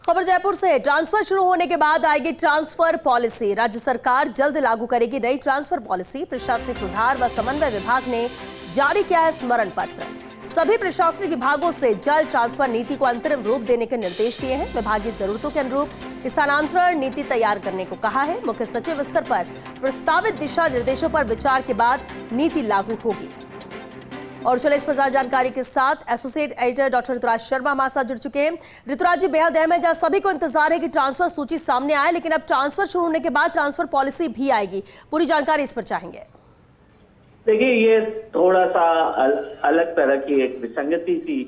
खबर जयपुर से। ट्रांसफर शुरू होने के बाद आएगी ट्रांसफर पॉलिसी। राज्य सरकार जल्द लागू करेगी नई ट्रांसफर पॉलिसी। प्रशासनिक सुधार व समन्वय विभाग ने जारी किया है स्मरण पत्र। सभी प्रशासनिक विभागों से जल्द ट्रांसफर नीति को अंतरिम रूप देने के निर्देश दिए हैं। विभागीय जरूरतों के अनुरूप स्थानांतरण नीति तैयार करने को कहा है। मुख्य सचिव स्तर पर प्रस्तावित दिशा निर्देशों पर विचार के बाद नीति लागू होगी। और चले इस पर ज्यादा जानकारी के साथ associate editor doctor Rituraj Sharma हमारे साथ जुड़ चुके हैं। ऋतुराज जी, बेहद अहम है, जहां सभी को इंतजार है कि ट्रांसफर सूची सामने आए, लेकिन अब ट्रांसफर शुरू होने के बाद ट्रांसफर पॉलिसी भी आएगी। पूरी जानकारी इस पर चाहेंगे। देखिए, ये थोड़ा सा अलग तरह की एक विसंगति सी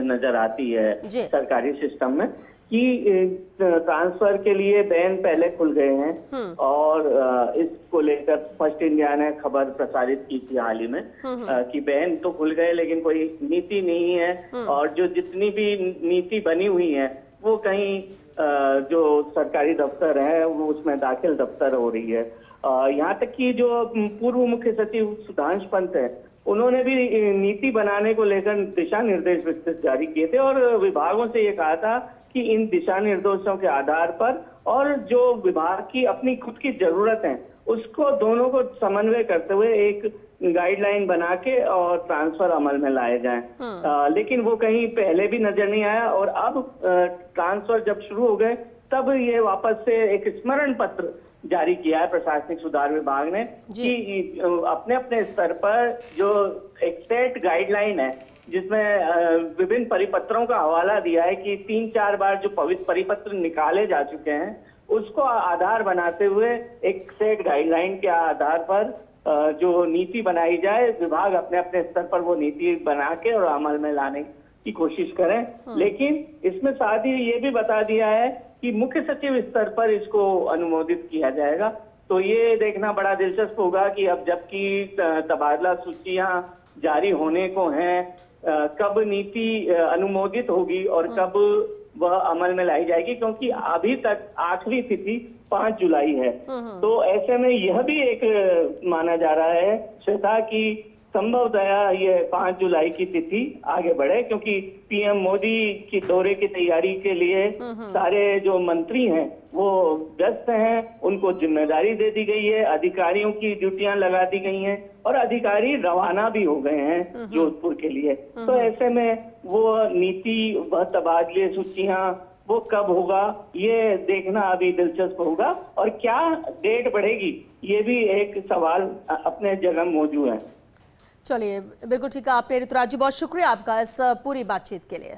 नजर आती है सरकारी सिस्टम में कि ट्रांसफर के लिए बैन पहले खुल गए हैं और इसको लेकर फर्स्ट इंडिया ने खबर प्रसारित की थी हाल ही में कि बैन तो खुल गए लेकिन कोई नीति नहीं है। और जो जितनी भी नीति बनी हुई है वो कहीं जो सरकारी दफ्तर है वो उसमें दाखिल दफ्तर हो रही है। यहाँ तक कि जो पूर्व मुख्य सचिव सुधांशु पंत है, उन्होंने भी नीति बनाने को लेकर दिशा निर्देश विस्तृत जारी किए थे और विभागों से ये कहा था कि इन दिशा निर्देशों के आधार पर और जो विभाग की अपनी खुद की जरूरत है उसको दोनों को समन्वय करते हुए एक गाइडलाइन बना के और ट्रांसफर अमल में लाए जाएं। लेकिन वो कहीं पहले भी नजर नहीं आया और अब ट्रांसफर जब शुरू हो गए तब ये वापस से एक स्मरण पत्र जारी किया है प्रशासनिक सुधार विभाग ने कि अपने अपने स्तर पर जो एक सेट गाइडलाइन है जिसमें विभिन्न परिपत्रों का हवाला दिया है कि 3-4 बार जो परिपत्र निकाले जा चुके हैं उसको आधार बनाते हुए एक सेट गाइडलाइन के आधार पर जो नीति बनाई जाए, विभाग अपने अपने स्तर पर वो नीति बना के और अमल में लाने की कोशिश करें। लेकिन इसमें साथ ही ये भी बता दिया है कि मुख्य सचिव स्तर पर इसको अनुमोदित किया जाएगा। तो ये देखना बड़ा दिलचस्प होगा कि अब जबकि तबादला सूचियां जारी होने को हैं, कब नीति अनुमोदित होगी और कब वह अमल में लाई जाएगी, क्योंकि अभी तक आखिरी तिथि 5 जुलाई है। तो ऐसे में यह भी एक माना जा रहा है श्वेता कि संभवतया ये 5 जुलाई की तिथि आगे बढ़े, क्योंकि पीएम मोदी की दौरे की तैयारी के लिए सारे जो मंत्री हैं वो व्यस्त हैं, उनको जिम्मेदारी दे दी गई है, अधिकारियों की ड्यूटियां लगा दी गई हैं और अधिकारी रवाना भी हो गए हैं जोधपुर के लिए। तो ऐसे में वो नीति, वह तबादले सूचियां वो कब होगा ये देखना अभी दिलचस्प होगा और क्या डेट बढ़ेगी ये भी एक सवाल अपने जगह मौजूद है। चलिए, बिल्कुल ठीक है आपने ऋतुराज जी, बहुत शुक्रिया आपका इस पूरी बातचीत के लिए।